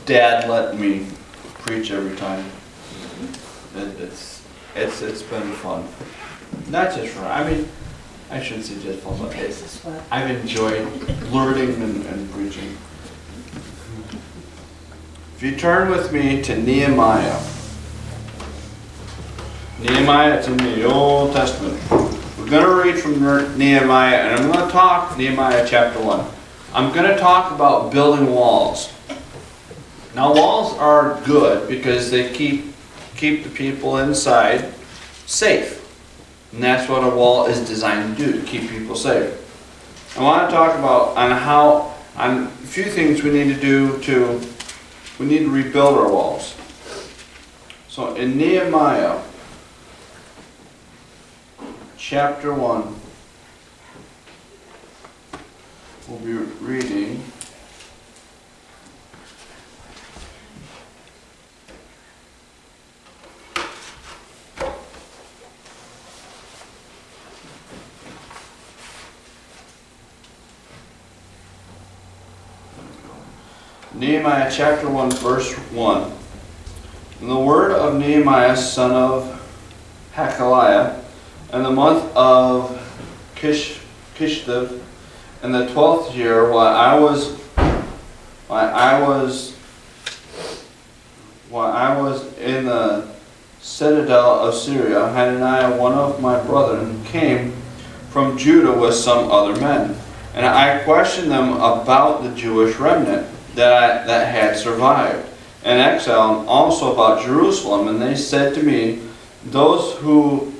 Dad let me preach every time. It's been fun. Not just fun. I mean, I shouldn't say just fun, but I've enjoyed learning and preaching. If you turn with me to Nehemiah. Nehemiah, it's in the Old Testament. We're going to read from Nehemiah, and I'm going to talk Nehemiah chapter 1. I'm going to talk about building walls. Now, walls are good because they keep the people inside safe. And that's what a wall is designed to do, to keep people safe. I want to talk about on a few things we need to do we need to rebuild our walls. So in Nehemiah chapter 1, we'll be reading Nehemiah chapter 1 verse 1. In the word of Nehemiah son of Hakaliah, in the month of Kislev, in the 12th year, while I was in the citadel of Syria, Hananiah, one of my brethren, came from Judah with some other men, and I questioned them about the Jewish remnant that had survived in exile, and also about Jerusalem. And they said to me, those who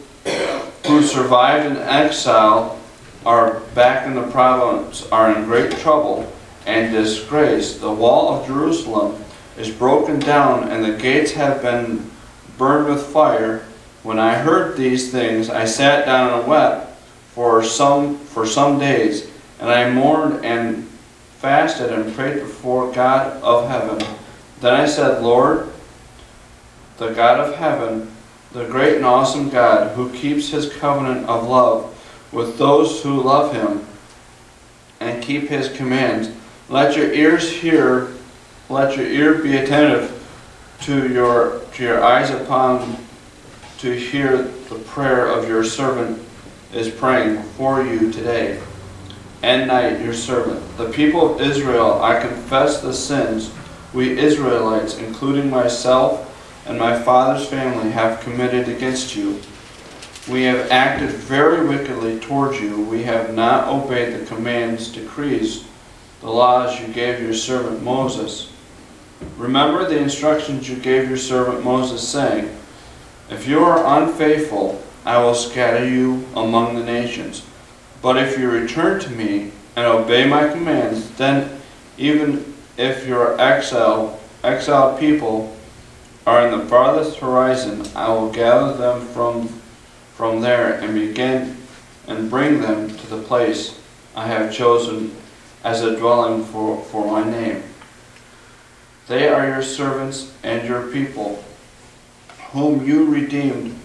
survived in exile are back in the province are in great trouble and disgrace. The wall of Jerusalem is broken down, and the gates have been burned with fire. When I heard these things, I sat down and wept for some days, and I mourned and fasted and prayed before God of heaven. Then I said, Lord, the God of heaven, the great and awesome God, who keeps his covenant of love with those who love him and keep his commands, let your ear be attentive to your eyes upon to hear the prayer of your servant is praying for you today and night, your servant. The people of Israel, I confess the sins we Israelites, including myself and my father's family, have committed against you. We have acted very wickedly towards you. We have not obeyed the commands, decrees, the laws you gave your servant Moses. Remember the instructions you gave your servant Moses, saying, if you are unfaithful, I will scatter you among the nations. But if you return to me and obey my commands, then even if your exiled people are in the farthest horizon, I will gather them from there and begin and bring them to the place I have chosen as a dwelling for my name. They are your servants and your people, whom you redeemed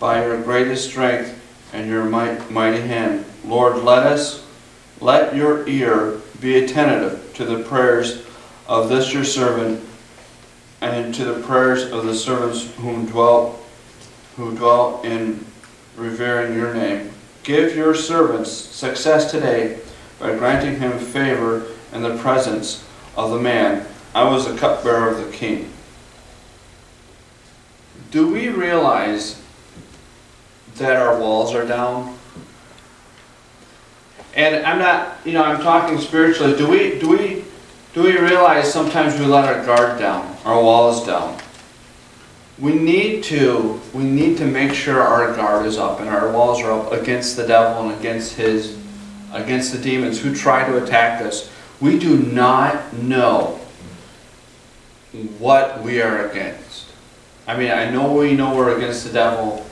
by your greatest strength and your mighty hand. Lord, let your ear be attentive to the prayers of this your servant, and to the prayers of the servants who dwell in revering your name. Give your servants success today by granting him favor in the presence of the man. I was the cupbearer of the king. Do we realize that our walls are down? And I'm talking spiritually. Do we realize sometimes we let our guard down, our walls down? We need to make sure our guard is up and our walls are up against the devil and against the demons who try to attack us. We do not know what we are against. I mean, I know we know we're against the devil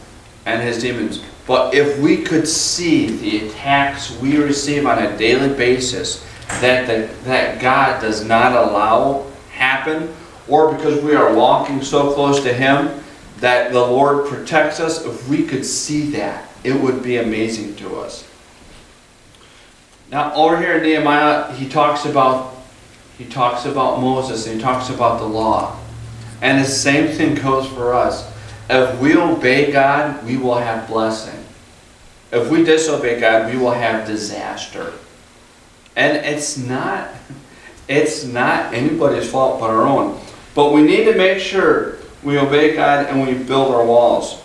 and his demons, but if we could see the attacks we receive on a daily basis that God does not allow happen, or because we are walking so close to him that the Lord protects us, if we could see that, it would be amazing to us. Now over here in Nehemiah, he talks about He talks about Moses, and he talks about the law. And the same thing goes for us. If we obey God, we will have blessing. If we disobey God, we will have disaster. And it's not anybody's fault but our own. But we need to make sure we obey God and we build our walls.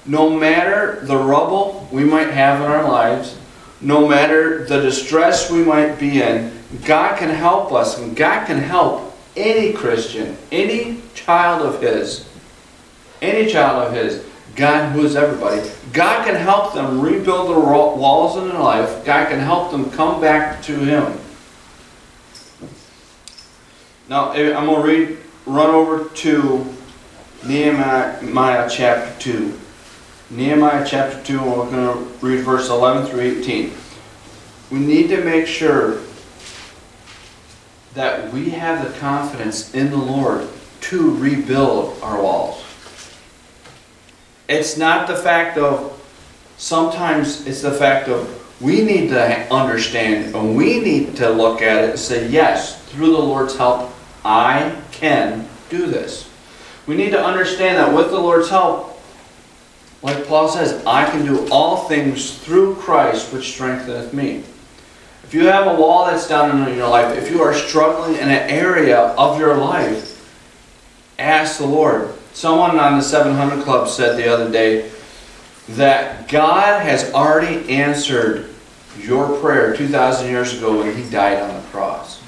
No matter the rubble we might have in our lives, no matter the distress we might be in, God can help us, and God can help any Christian, any child of His, God who is everybody. God can help them rebuild the walls in their life. God can help them come back to Him. Now, I'm going to run over to Nehemiah chapter 2. Nehemiah chapter 2, and we're going to read verse 11 through 18. We need to make sure that we have the confidence in the Lord to rebuild our walls. It's not the fact of, sometimes it's the fact of, we need to understand and we need to look at it and say, yes, through the Lord's help, I can do this. We need to understand that with the Lord's help, like Paul says, I can do all things through Christ which strengtheneth me. If you have a wall that's down in your life, if you are struggling in an area of your life, ask the Lord. Someone on the 700 Club said the other day that God has already answered your prayer 2,000 years ago when He died on the cross.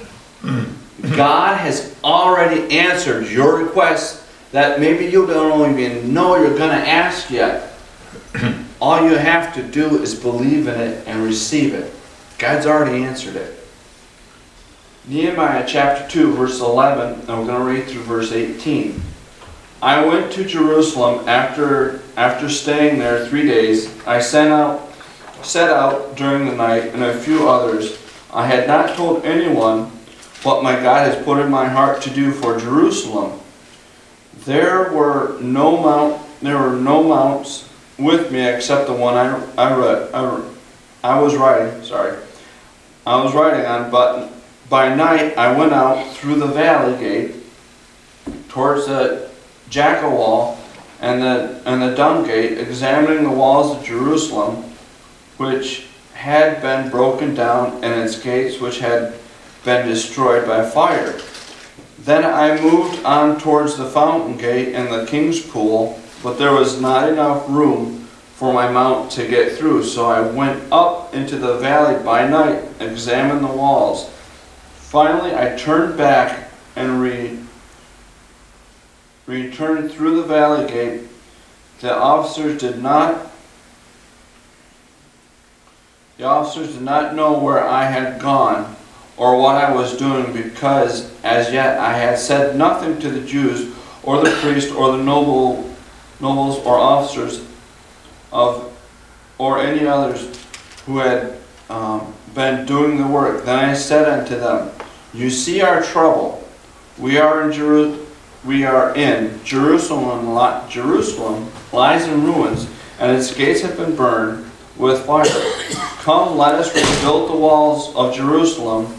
God has already answered your request that maybe you don't even know you're going to ask yet. All you have to do is believe in it and receive it. God's already answered it. Nehemiah chapter 2 verse 11, and we're going to read through verse 18. I went to Jerusalem after staying there 3 days. I set out during the night, and a few others. I had not told anyone what my God has put in my heart to do for Jerusalem. There were no mounts with me except the one I was riding on, but by night I went out through the valley gate towards the Jackal wall and the Dung gate, examining the walls of Jerusalem, which had been broken down, and its gates which had been destroyed by fire. Then I moved on towards the fountain gate and the king's pool, but there was not enough room for my mount to get through, so I went up into the valley by night, examined the walls. Finally, I turned back and returned through the valley gate. The officers did not know where I had gone or what I was doing, because as yet I had said nothing to the Jews or the priests or the nobles or officers or any others who had been doing the work. Then I said unto them, you see our trouble. We are in Jerusalem. Jerusalem lies in ruins, and its gates have been burned with fire. Come, let us rebuild the walls of Jerusalem,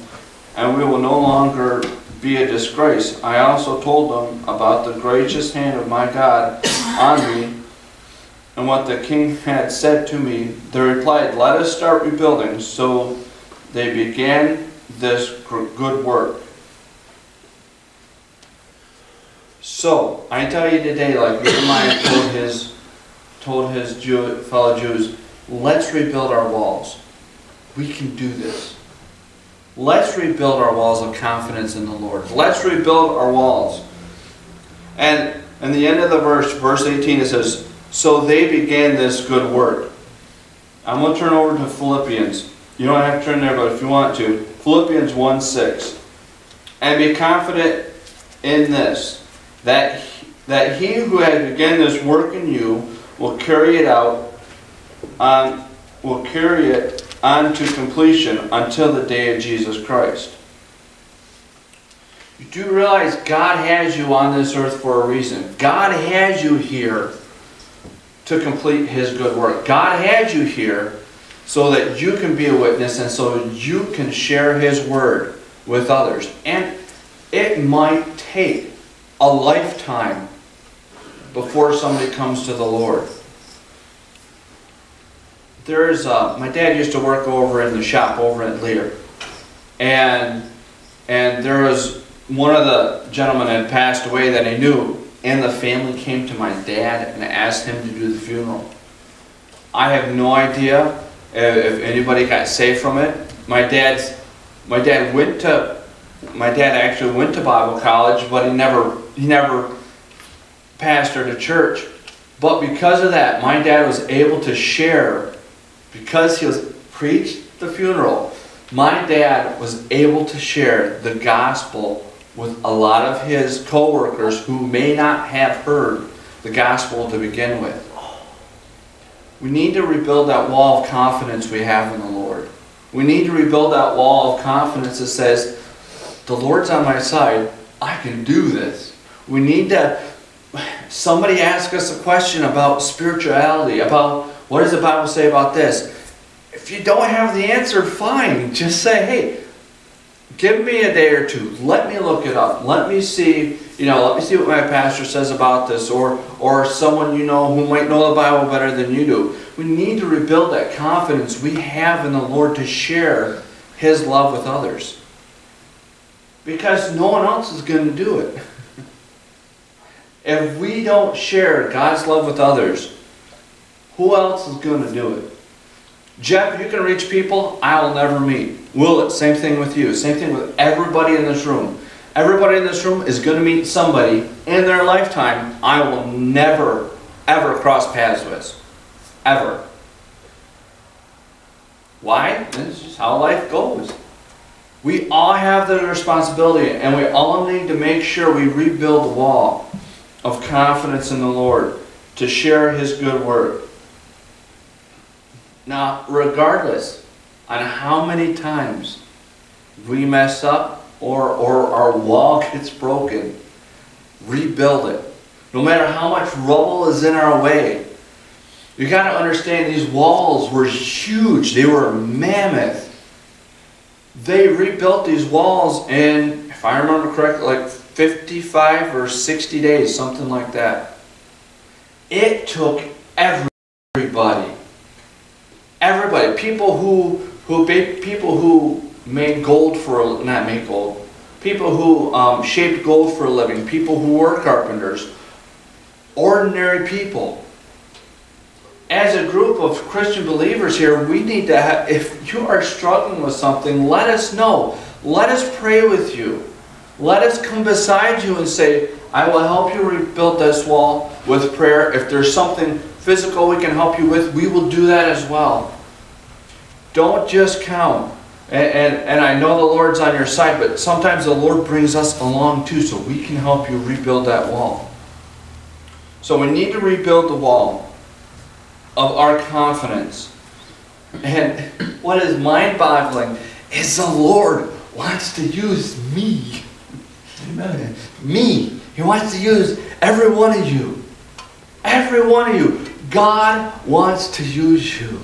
and we will no longer be a disgrace. I also told them about the gracious hand of my God on me, and what the king had said to me. They replied, let us start rebuilding. So they began this good work. So, I tell you today, like Nehemiah told his fellow Jews, let's rebuild our walls. We can do this. Let's rebuild our walls of confidence in the Lord. Let's rebuild our walls. And in the end of the verse 18, it says, so they began this good work. I'm going to turn over to Philippians. You don't have to turn there, but if you want to. Philippians 1:6. And be confident in this, that he who has begun this work in you will carry it on to completion until the day of Jesus Christ. You do realize God has you on this earth for a reason. God has you here to complete His good work. God has you here so that you can be a witness and so you can share His word. with others. And it might take a lifetime before somebody comes to the Lord. There's my dad used to work over in the shop over at Lear, and there was one of the gentlemen had passed away that he knew, and the family came to my dad and asked him to do the funeral. I have no idea if anybody got saved from it. My dad actually went to Bible college, but he never pastored a church. But because of that, my dad was able to share, because he was preached the funeral, my dad was able to share the gospel with a lot of his co-workers who may not have heard the gospel to begin with. We need to rebuild that wall of confidence we have in the Lord. We need to rebuild that wall of confidence that says, the Lord's on my side, I can do this. We need to, somebody ask us a question about spirituality, about what does the Bible say about this? If you don't have the answer, fine. Just say, hey, give me a day or two. Let me look it up. Let me see, let me see what my pastor says about this, or someone you know who might know the Bible better than you do. We need to rebuild that confidence we have in the Lord to share His love with others. Because no one else is going to do it. If we don't share God's love with others, who else is going to do it? Jeff, you can reach people I will never meet. Willett, same thing with you. Same thing with everybody in this room. Everybody in this room is going to meet somebody in their lifetime I will never, ever cross paths with. Ever. Why? This is just how life goes. We all have the responsibility, and we all need to make sure we rebuild the wall of confidence in the Lord to share His good word. Now, regardless on how many times we mess up or our wall gets broken, rebuild it. No matter how much rubble is in our way. You got to understand, these walls were huge. They were mammoth. They rebuilt these walls in, if I remember correctly, like 55 or 60 days, something like that. It took everybody. Everybody. People who made gold for, not made gold, people who shaped gold for a living, people who were carpenters, ordinary people. As a group of Christian believers here, we need to have, if you are struggling with something, let us know. Let us pray with you. Let us come beside you and say, I will help you rebuild this wall with prayer. If there's something physical we can help you with, we will do that as well. Don't just count. And I know the Lord's on your side, but sometimes the Lord brings us along too, so we can help you rebuild that wall. So we need to rebuild the wall of our confidence. And what is mind-boggling is the Lord wants to use me. Amen. Me. He wants to use every one of you. Every one of you. God wants to use you.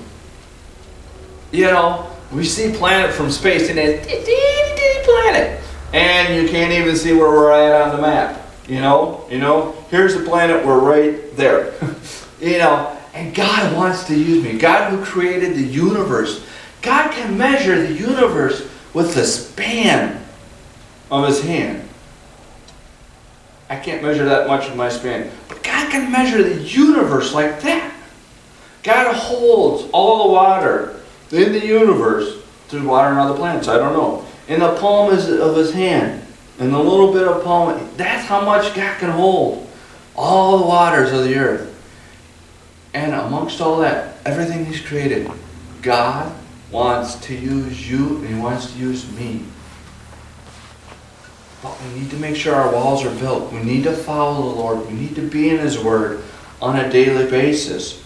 You know, we see planet from space, and it's a teeny planet. And you can't even see where we're at on the map. You know, here's the planet, we're right there. And God wants to use me. God who created the universe. God can measure the universe with the span of His hand. I can't measure that much with my span. But God can measure the universe like that. God holds all the water in the universe. There's water on other planets, I don't know. In the palm of His hand. And the little bit of palm. That's how much God can hold. All the waters of the earth. And amongst all that, everything He's created, God wants to use you and He wants to use me. But we need to make sure our walls are built. We need to follow the Lord. We need to be in His Word on a daily basis.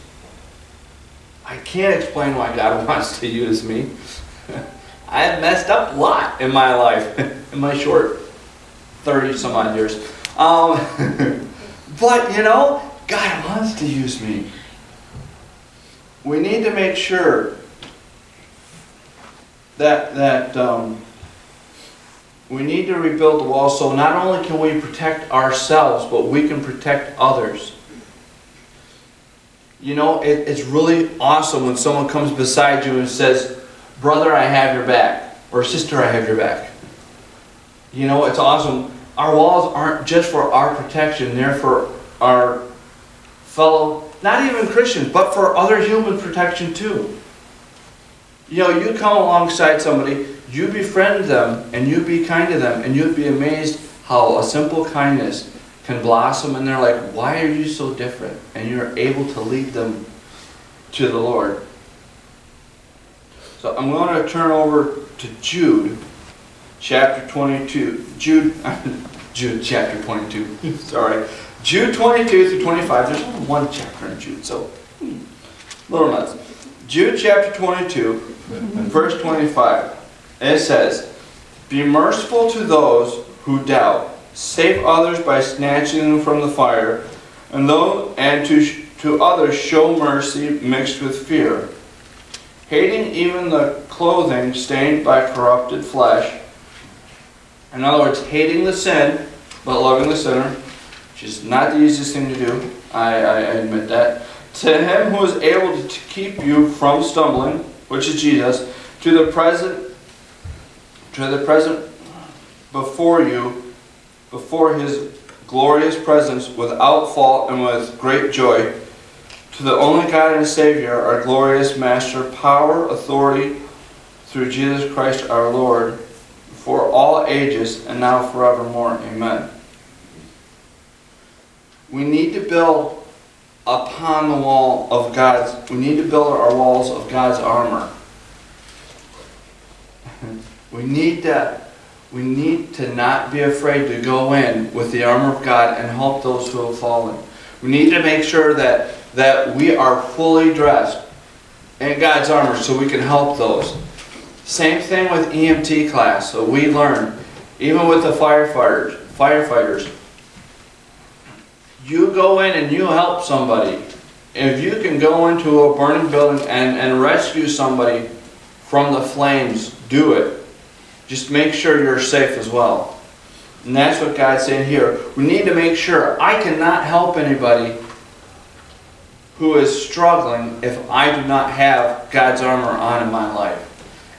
I can't explain why God wants to use me. I have messed up a lot in my life, in my short 30 some odd years. But God wants to use me. We need to make sure that We need to rebuild the walls so not only can we protect ourselves, but we can protect others. You know, it's really awesome when someone comes beside you and says, "Brother, I have your back," or "Sister, I have your back." You know, it's awesome. Our walls aren't just for our protection, they're for our fellow, not even Christians, but for other human protection too. You know, you come alongside somebody, you befriend them, and you be kind to them, and you'd be amazed how a simple kindness can blossom, and they're like, "Why are you so different?" And you're able to lead them to the Lord. So I'm going to turn over to Jude, chapter 22. Jude chapter 22. Sorry. Jude 22 through 25. There's only one chapter in Jude, so little nuts. Jude chapter 22, and verse 25. It says, "Be merciful to those who doubt. Save others by snatching them from the fire, and to others show mercy mixed with fear. Hating even the clothing stained by corrupted flesh." In other words, hating the sin, but loving the sinner, which is not the easiest thing to do. I admit that. "To him who is able to keep you from stumbling," which is Jesus, to the present before his glorious presence without fault and with great joy. To the only God and Savior, our glorious Master, power, authority, through Jesus Christ our Lord, for all ages and now forevermore. Amen. We need to build upon the wall of we need to build our walls of God's armor. We need to not be afraid to go in with the armor of God and help those who have fallen. We need to make sure that we are fully dressed in God's armor so we can help those. Same thing with EMT class. So we learn, even with the firefighters, you go in and you help somebody. If you can go into a burning building and rescue somebody from the flames, do it. Just make sure you're safe as well. And that's what God's saying here. We need to make sure I cannot help anybody who is struggling if I do not have God's armor on in my life.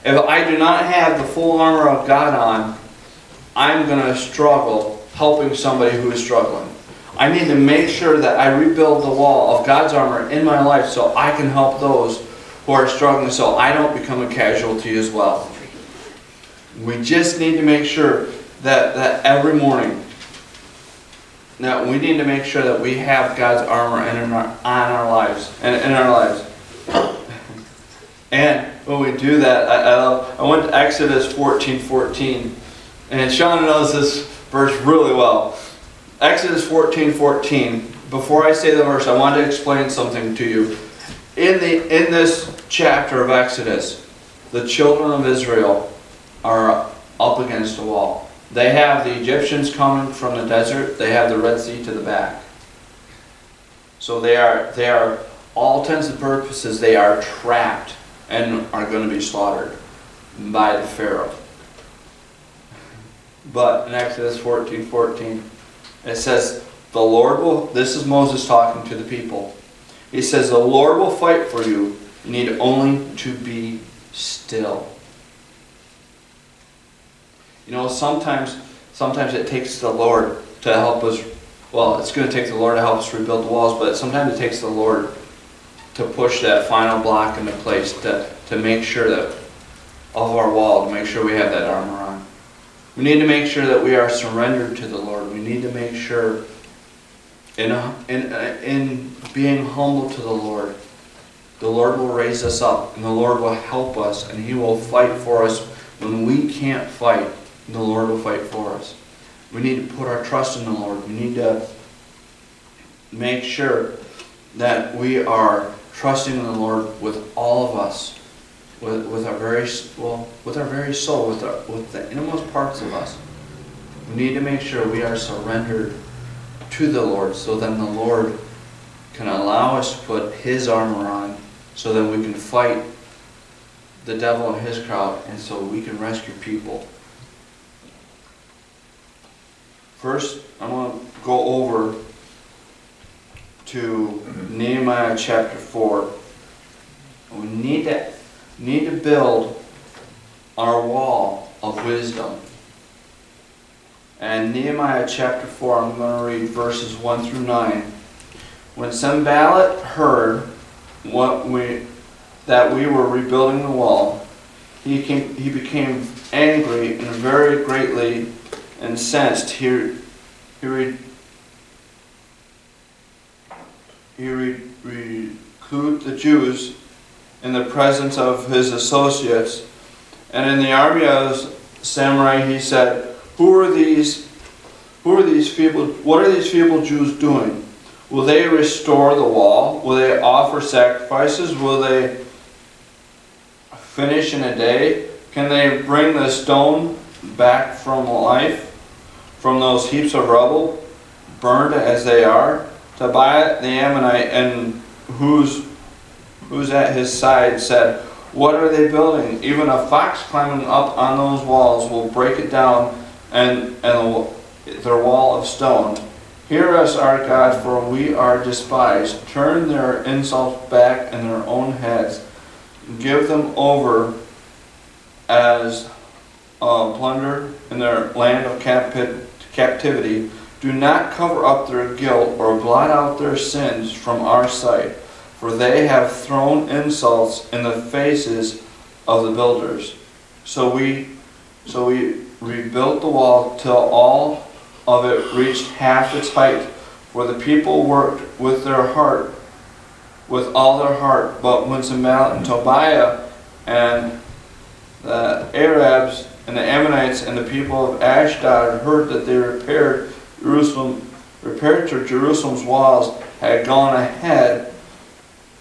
If I do not have the full armor of God on, I'm going to struggle helping somebody who is struggling. I need to make sure that I rebuild the wall of God's armor in my life so I can help those who are struggling so I don't become a casualty as well. We just need to make sure that every morning, that we need to make sure that we have God's armor in our lives. And when we do that, I went to Exodus 14:14, and Sean knows this verse really well. Exodus 14:14. Before I say the verse, I want to explain something to you. In this chapter of Exodus, the children of Israel are up against a wall. They have the Egyptians coming from the desert. They have the Red Sea to the back. So they are all intents and purposes, they are trapped and are going to be slaughtered by the Pharaoh. But in Exodus 14:14, it says, the Lord will, this is Moses talking to the people. He says, the Lord will fight for you. You need only to be still. You know, sometimes it takes the Lord to help us. Well, it's going to take the Lord to help us rebuild the walls, but sometimes it takes the Lord to push that final block into place to make sure that of our wall, to make sure we have that armor on. We need to make sure that we are surrendered to the Lord. We need to make sure in being humble to the Lord will raise us up, and the Lord will help us, and He will fight for us when we can't fight. The Lord will fight for us. We need to put our trust in the Lord. We need to make sure that we are trusting in the Lord with all of us, with our very soul, with the innermost parts of us. We need to make sure we are surrendered to the Lord, so then the Lord can allow us to put His armor on, so that we can fight the devil and his crowd, and so we can rescue people. First, I'm going to go over to Nehemiah chapter 4. We need to build our wall of wisdom. And Nehemiah chapter 4, I'm going to read verses 1 through 9. When Sanballat heard that we were rebuilding the wall, he became angry and very greatly incensed. He recruited the Jews in the presence of his associates, and in the army of samurai he said, Who are these feeble? What are these feeble Jews doing? Will they restore the wall? Will they offer sacrifices? Will they finish in a day? Can they bring the stone back from life, from those heaps of rubble, burned as they are? Tobiah the Ammonite, and who's at his side, said, What are they building? Even a fox climbing up on those walls will break it down, and their wall of stone. Hear us, our God, for we are despised. Turn their insults back in their own heads. Give them over as plunder in their land of captivity. Do not cover up their guilt or blot out their sins from our sight, for they have thrown insults in the faces of the builders. So we rebuilt the wall till all of it reached half its height, for the people worked with all their heart. But when Sanballat and Tobiah and the Arabs and the Ammonites and the people of Ashdod heard that they repaired to Jerusalem's walls had gone ahead,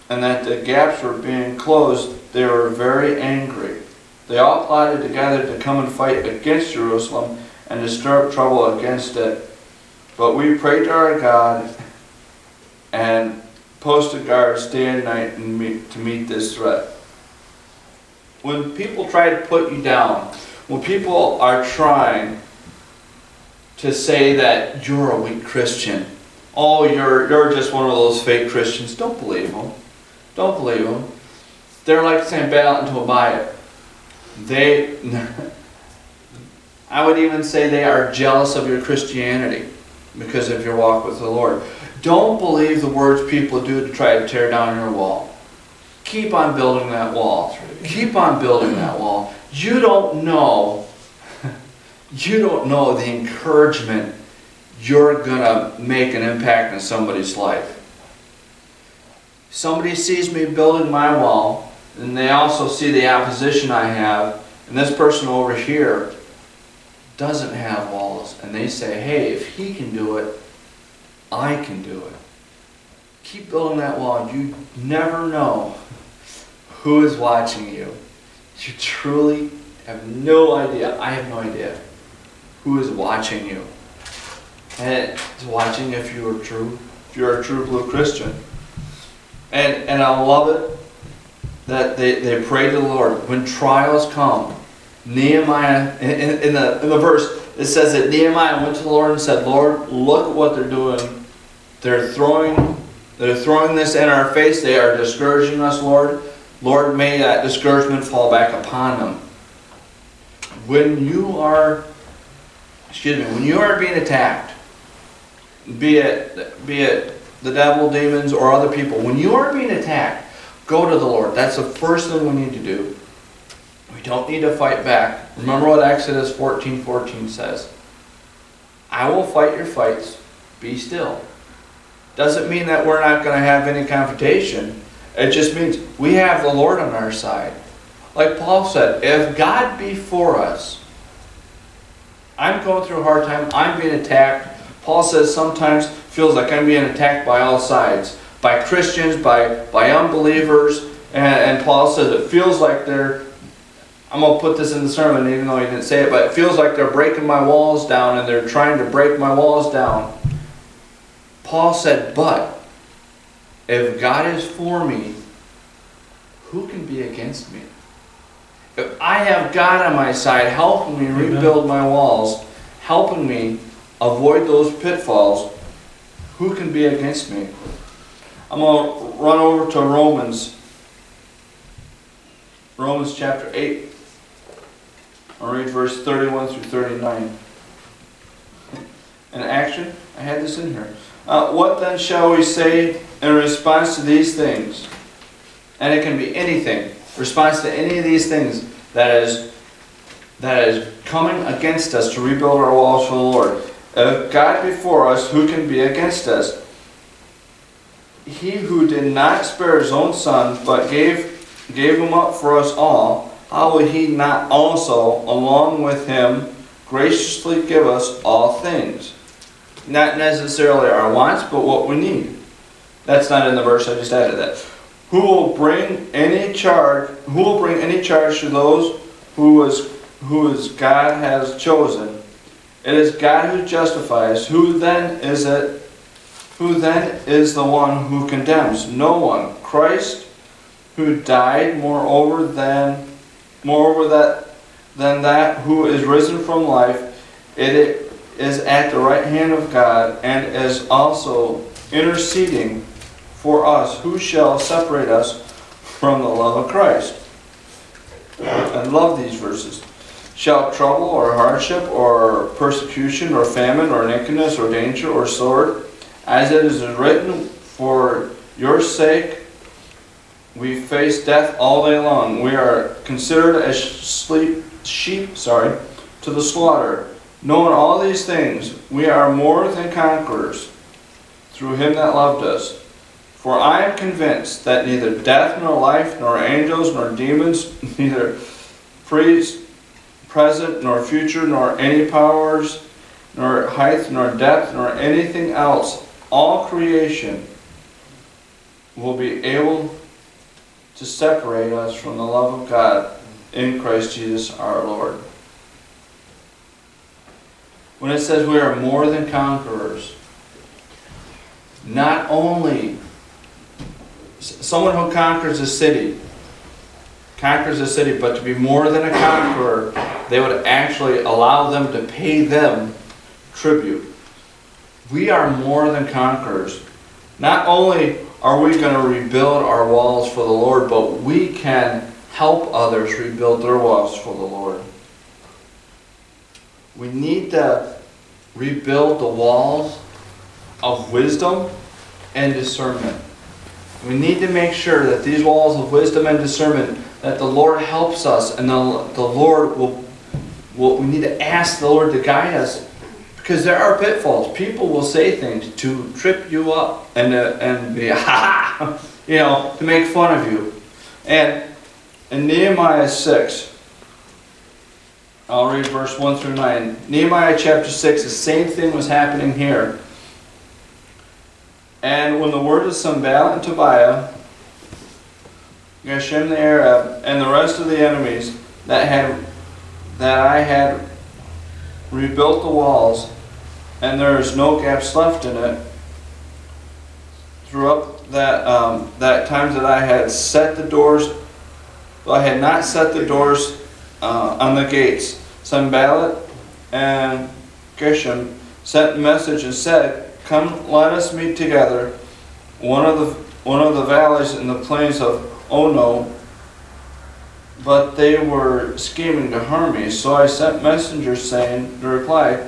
and that the gaps were being closed, they were very angry. They all plotted together to come and fight against Jerusalem and to stir up trouble against it. But we prayed to our God and posted guards day and night to meet this threat. When people try to put you down, when people are trying to say that you're a weak Christian, oh, you're just one of those fake Christians, don't believe them. Don't believe them. They're like Sanballat and Tobiah. I would even say they are jealous of your Christianity because of your walk with the Lord. Don't believe the words people do to try to tear down your wall. Keep on building that wall. Keep on building that wall. You don't know the encouragement you're going to make an impact in somebody's life. Somebody sees me building my wall, and they also see the opposition I have, and this person over here doesn't have walls, and they say, hey, if he can do it, I can do it. Keep building that wall. You never know who is watching you. You truly have no idea. I have no idea who is watching you. And it's watching if you're a true blue Christian. And I love it that they pray to the Lord. When trials come, Nehemiah, in the verse, it says that Nehemiah went to the Lord and said, Lord, look at what they're doing. They're throwing this in our face. They are discouraging us, Lord. Lord, may that discouragement fall back upon them. When you are being attacked, be it the devil, demons, or other people, when you are being attacked, go to the Lord. That's the first thing we need to do. We don't need to fight back. Remember what Exodus 14:14 says. I will fight your fights. Be still. Doesn't mean that we're not going to have any confrontation. It just means we have the Lord on our side. Like Paul said, if God be for us, I'm going through a hard time, I'm being attacked. Paul says sometimes feels like I'm being attacked by all sides. By Christians, by unbelievers. And Paul says it feels like I'm going to put this in the sermon even though he didn't say it, but it feels like they're breaking my walls down and they're trying to break my walls down. Paul said, but if God is for me, who can be against me? If I have God on my side helping me rebuild my walls, helping me avoid those pitfalls, who can be against me? I'm going to run over to Romans chapter 8. I'll read verse 31 through 39. In action, I had this in here. What then shall we say in response to these things? And it can be anything. Response to any of these things that is coming against us to rebuild our walls for the Lord. If God be for us, who can be against us? He who did not spare his own son, but gave him up for us all, how will he not also, along with him, graciously give us all things? Not necessarily our wants, but what we need. That's not in the verse, I just added that. Who will bring any charge to those who God has chosen? It is God who justifies. Who then is the one who condemns? No one. Christ, who died, moreover than that, who is risen from life, it is at the right hand of God, and is also interceding for us. Who shall separate us from the love of Christ? I love these verses. Shall trouble or hardship or persecution or famine or nakedness or danger or sword, as it is written, for your sake we face death all day long. We are considered as sheep to the slaughter. Knowing all these things, we are more than conquerors through him that loved us. For I am convinced that neither death nor life, nor angels nor demons, neither present nor future, nor any powers, nor height nor depth, nor anything else, all creation will be able to separate us from the love of God in Christ Jesus our Lord. When it says we are more than conquerors, not only someone who conquers a city, but to be more than a conqueror, they would actually allow them to pay them tribute. We are more than conquerors. Not only are we going to rebuild our walls for the Lord, but we can help others rebuild their walls for the Lord. We need to rebuild the walls of wisdom and discernment. We need to make sure that these walls of wisdom and discernment, that the Lord helps us, and the Lord we need to ask the Lord to guide us, because there are pitfalls. People will say things to trip you up and be to make fun of you. And in Nehemiah 6, I'll read verse 1 through 9. Nehemiah chapter 6, the same thing was happening here. And when the word of Sanballat and Tobiah, Geshem the Arab, and the rest of the enemies that I had rebuilt the walls, and there is no gaps left in it, throughout that time that I had set the doors, though I had not set the doors on the gates, Sanballat and Geshem sent a message and said, "Come, let us meet together, one of the valleys in the plains of Ono." But they were scheming to harm me, so I sent messengers saying, the reply,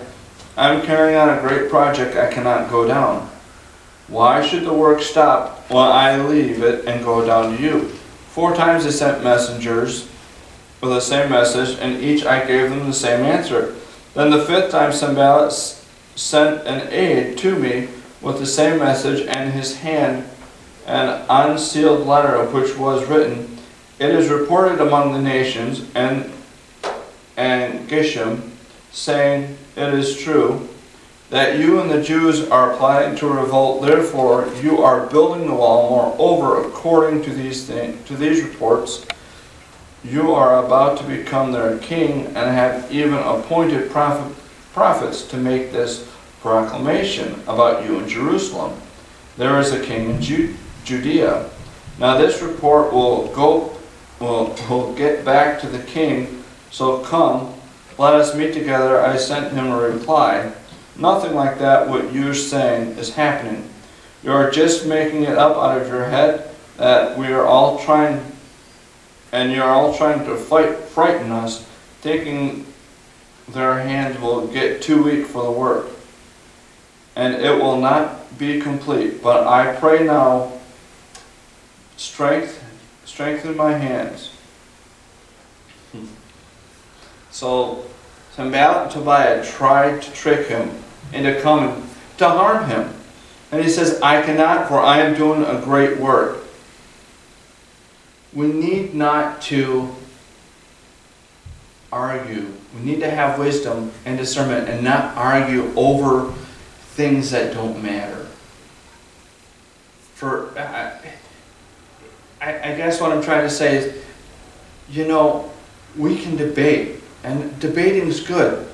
"I am carrying on a great project, I cannot go down. Why should the work stop while I leave it and go down to you?" 4 times they sent messengers with the same message, and each I gave them the same answer. Then the 5th time Sanballat sent an aide to me with the same message, and in his hand an unsealed letter of which was written, "It is reported among the nations," and Geshem, saying, "It is true, that you and the Jews are plotting to revolt. Therefore you are building the wall. Moreover, according to these reports, you are about to become their king, and have even appointed prophets to make this proclamation about you in Jerusalem. There is a king in Judea. Now this report will get back to the king, so come, let us meet together." I sent him a reply. Nothing like that what you're saying is happening. You are just making it up out of your head that we are all trying, and you're all trying to frighten us, thinking their hands will get too weak for the work. And it will not be complete. But I pray now, strengthen my hands. So Sanballat and Tobiah tried to trick him into coming to harm him. And he says, I cannot, for I am doing a great work. We need not to argue. We need to have wisdom and discernment and not argue over things that don't matter. For I guess what I'm trying to say is, you know, we can debate, and debating is good.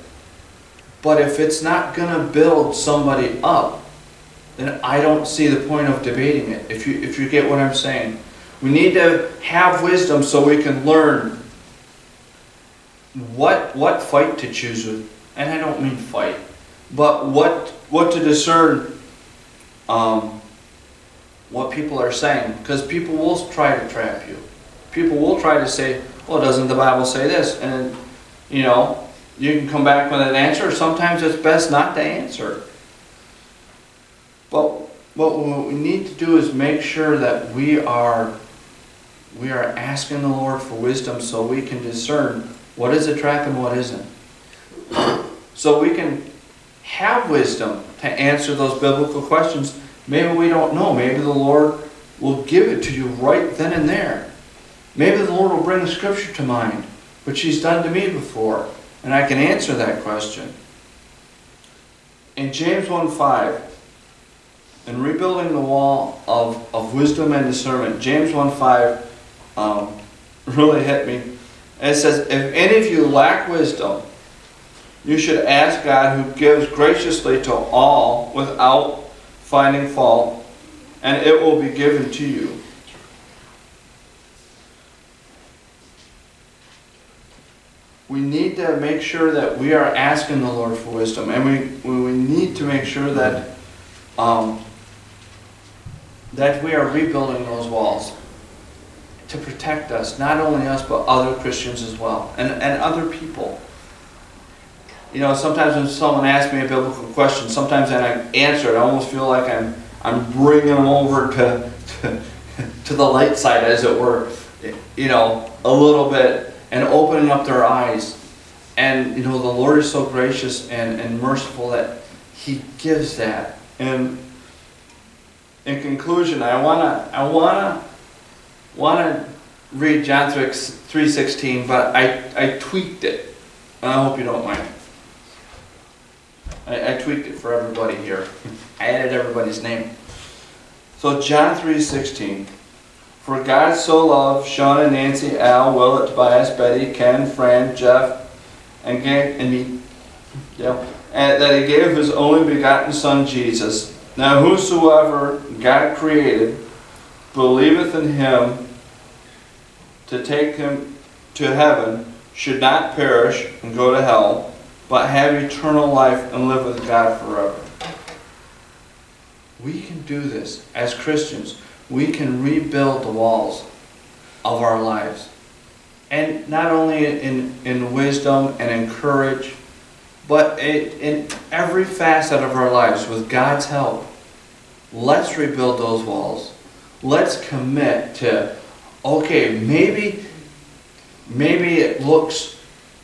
But if it's not going to build somebody up, then I don't see the point of debating it. If you get what I'm saying. We need to have wisdom so we can learn what fight to choose with. And I don't mean fight, but what to discern what people are saying. Because people will try to trap you. People will try to say, well, doesn't the Bible say this? And, you know, you can come back with an answer. Sometimes it's best not to answer. But what we need to do is make sure that we are asking the Lord for wisdom so we can discern what is a trap and what isn't. So we can have wisdom to answer those biblical questions. Maybe we don't know. Maybe the Lord will give it to you right then and there. Maybe the Lord will bring a scripture to mind, which He's done to me before, and I can answer that question. In James 1:5, in rebuilding the wall of wisdom and discernment, James 1:5 really hit me. And it says, if any of you lack wisdom, you should ask God, who gives graciously to all without finding fault, and it will be given to you. We need to make sure that we are asking the Lord for wisdom, and we need to make sure that that we are rebuilding those walls to protect us, not only us, but other Christians as well, and other people. You know, sometimes when someone asks me a biblical question, sometimes when I answer it, I almost feel like I'm bringing them over to the light side, as it were, you know, a little bit, and opening up their eyes. And, you know, the Lord is so gracious and merciful that He gives that. And in conclusion, I wanna read John 3:16, but I tweaked it. And I hope you don't mind. I tweaked it for everybody here. I added everybody's name. So John 3:16. For God so loved Sean and Nancy, Al, Willett, Tobias, Betty, Ken, Fran, Jeff, and me, and that He gave His only begotten Son, Jesus. Now whosoever God created believeth in Him to take him to heaven should not perish and go to hell, but have eternal life and live with God forever. We can do this as Christians. We can rebuild the walls of our lives. And not only in wisdom and in courage, but in every facet of our lives with God's help. Let's rebuild those walls. Let's commit to, okay, maybe it looks,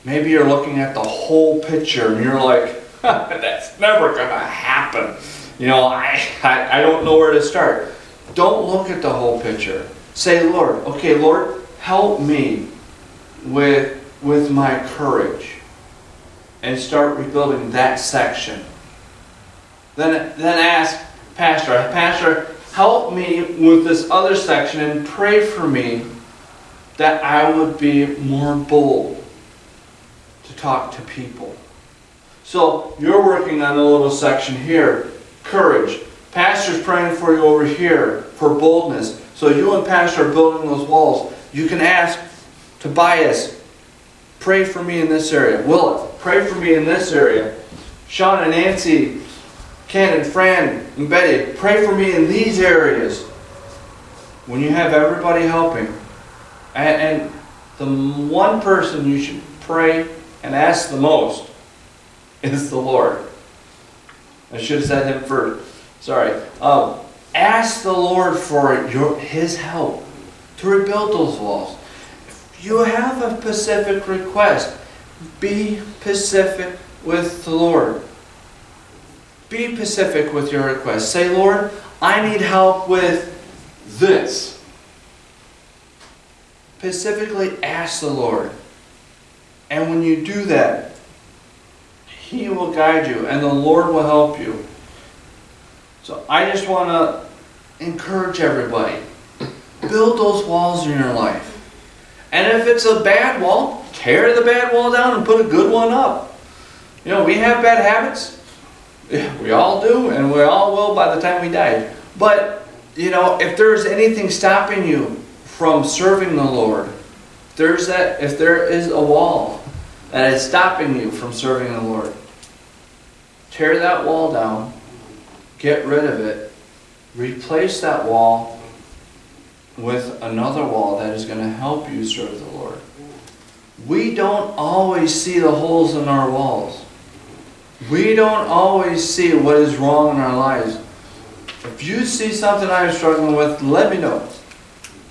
maybe you're looking at the whole picture and you're like, that's never going to happen. You know, I don't know where to start. Don't look at the whole picture. Say, Lord, okay, Lord, help me with my courage, and start rebuilding that section. Then ask Pastor, help me with this other section, and pray for me that I would be more bold to talk to people. So you're working on a little section here, courage. Pastor's praying for you over here for boldness. So you and Pastor are building those walls. You can ask Tobias, pray for me in this area. Willett, pray for me in this area. Sean and Nancy, Ken and Fran and Betty, pray for me in these areas. When you have everybody helping, and the one person you should pray and ask the most is the Lord. I should have said him first. Sorry. Ask the Lord for His help to rebuild those walls. If you have a specific request, be specific with the Lord. Be specific with your request. Say, Lord, I need help with this. Specifically ask the Lord. And when you do that, He will guide you and the Lord will help you. So I just want to encourage everybody. Build those walls in your life. And if it's a bad wall, tear the bad wall down and put a good one up. You know, we have bad habits. We all do, and we all will by the time we die. But, you know, if there's anything stopping you from serving the Lord, if there is a wall that is stopping you from serving the Lord, tear that wall down, get rid of it, replace that wall with another wall that is going to help you serve the Lord. We don't always see the holes in our walls. We don't always see what is wrong in our lives. If you see something I'm struggling with, let me know.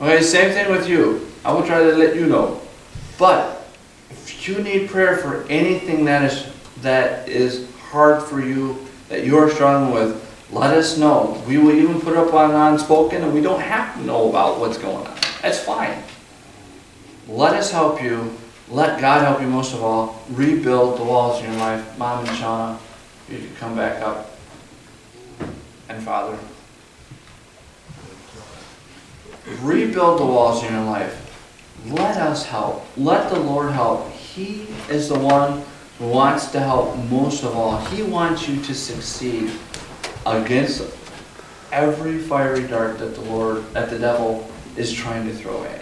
Okay, same thing with you. I will try to let you know. But if you need prayer for anything that is hard for you, that you are struggling with, let us know. We will even put up on Unspoken, and we don't have to know about what's going on. That's fine. Let us help you. Let God help you most of all. Rebuild the walls in your life. Mom and Shauna, you can come back up. And Father, rebuild the walls in your life. Let us help. Let the Lord help. He is the one who wants to help most of all. He wants you to succeed against every fiery dart that the devil is trying to throw at you.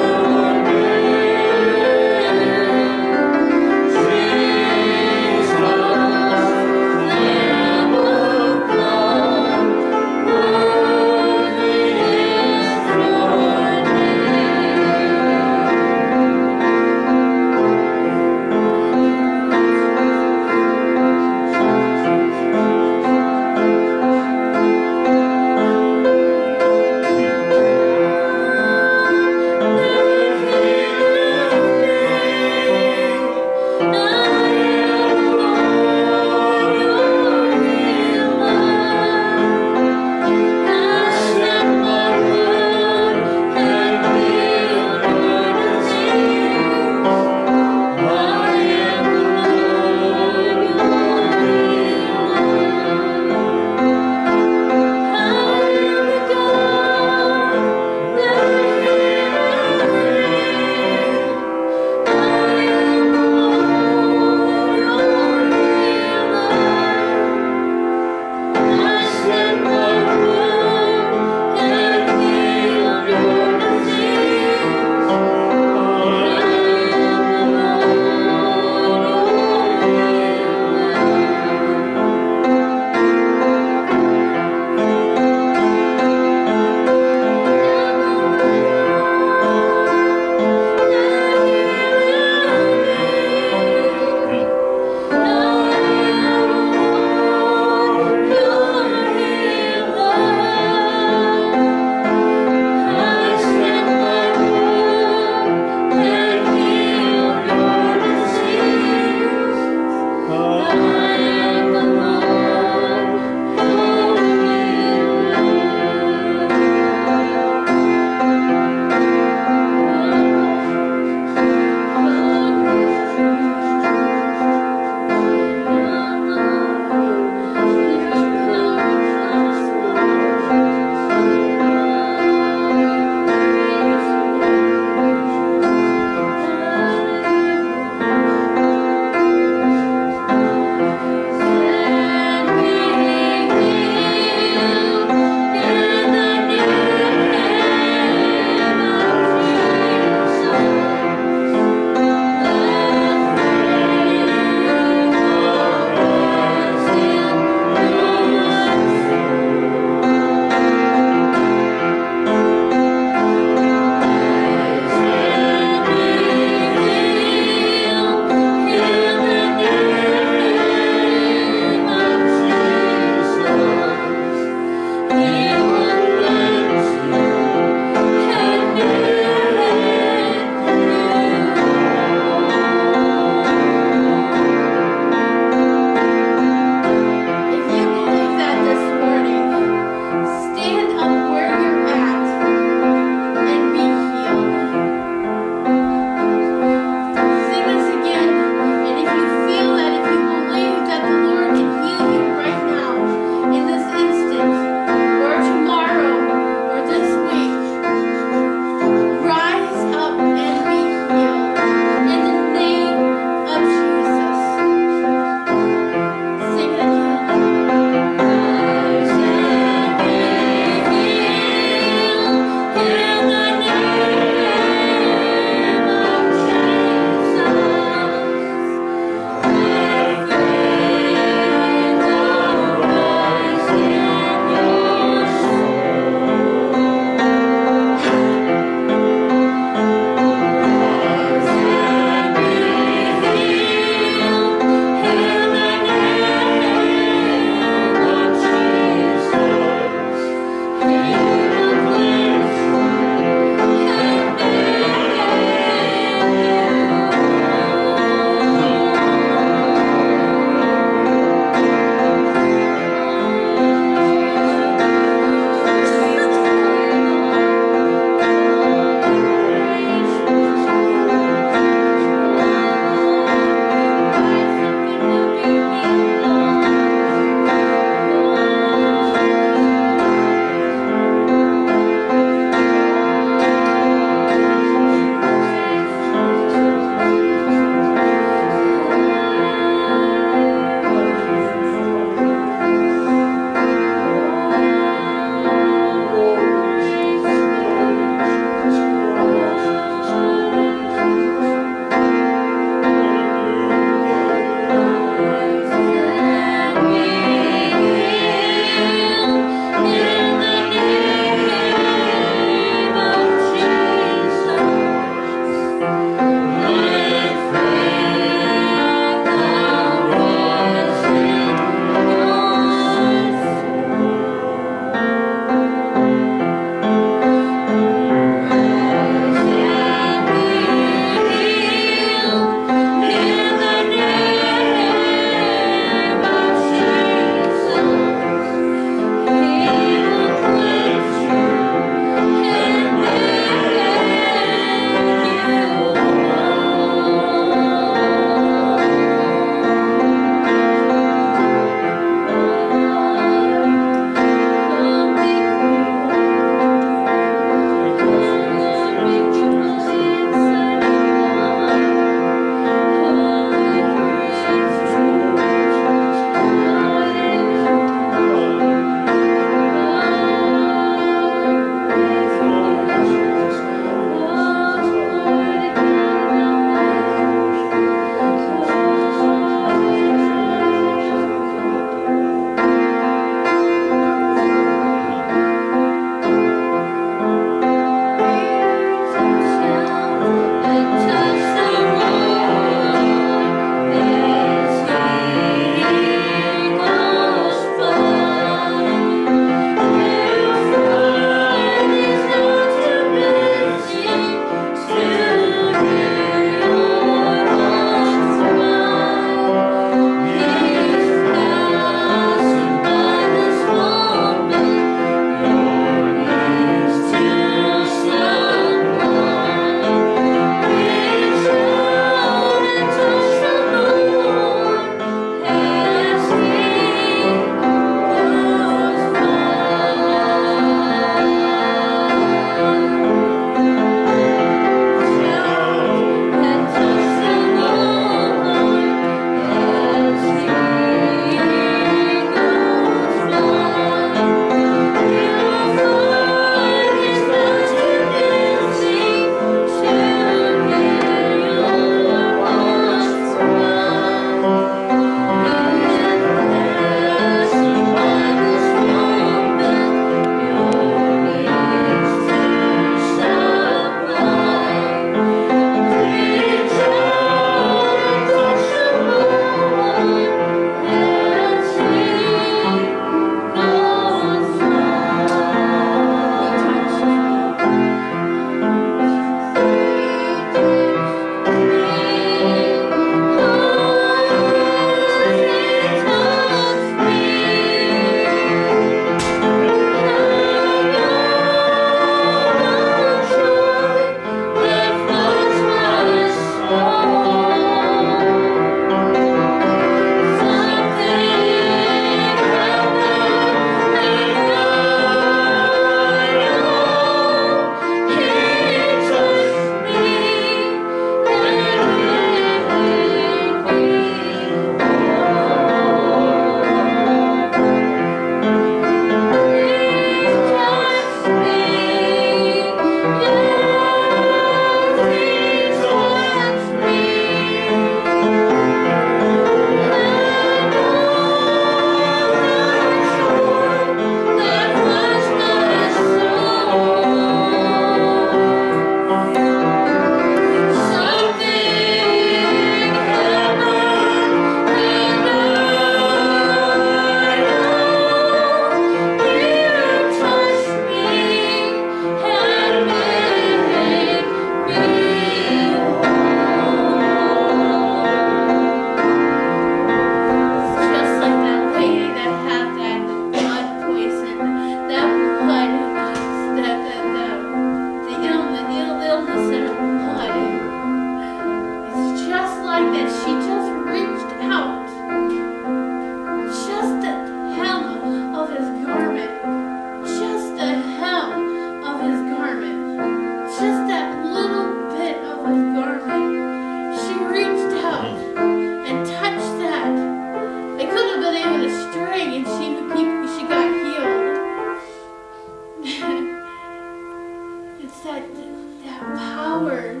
power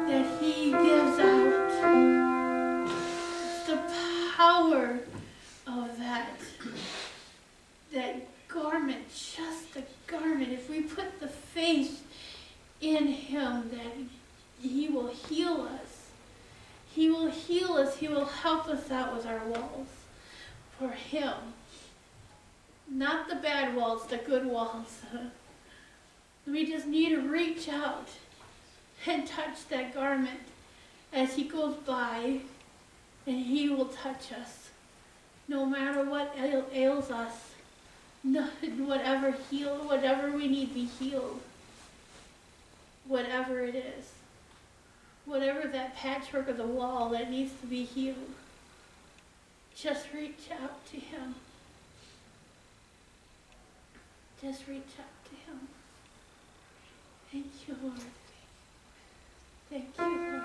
that he gives out. It's the power of that garment, just the garment. If we put the faith in him, that he will heal us. He will heal us. He will help us out with our walls for him. Not the bad walls, the good walls. We just need to reach out and touch that garment as he goes by, and he will touch us. No matter what ails us, whatever we need to be healed, whatever it is, whatever that patchwork of the wall that needs to be healed, just reach out to him. Just reach out to him. Thank you, Lord. Thank you, Lord.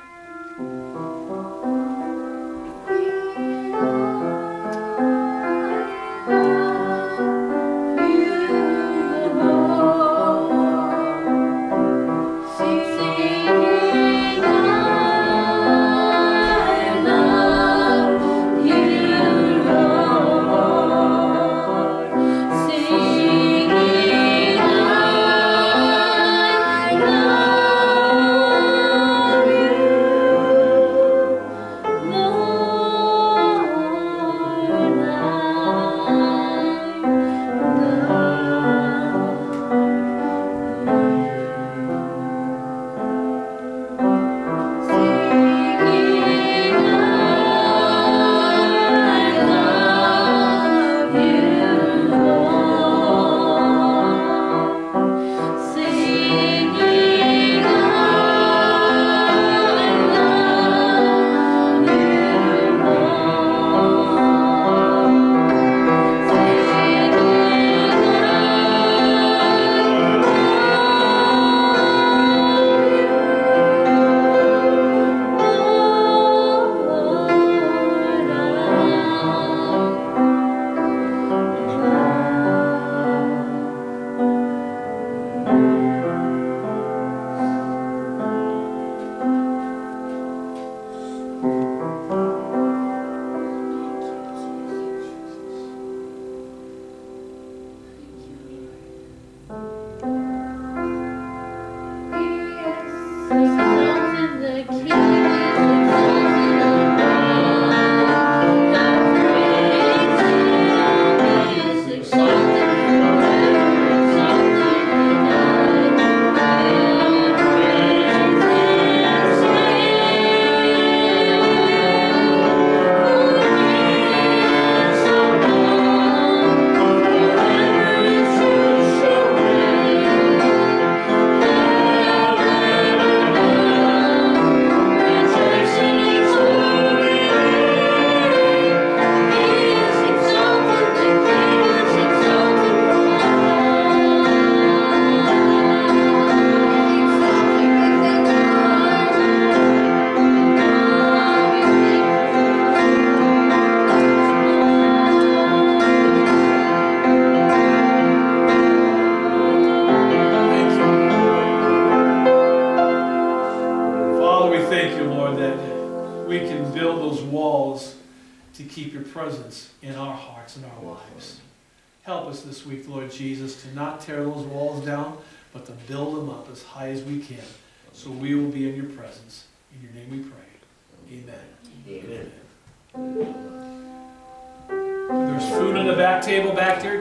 Help us this week, Lord Jesus, to not tear those walls down, but to build them up as high as we can, so we will be in your presence. In your name we pray. Amen. Amen. There's food on the back table back there.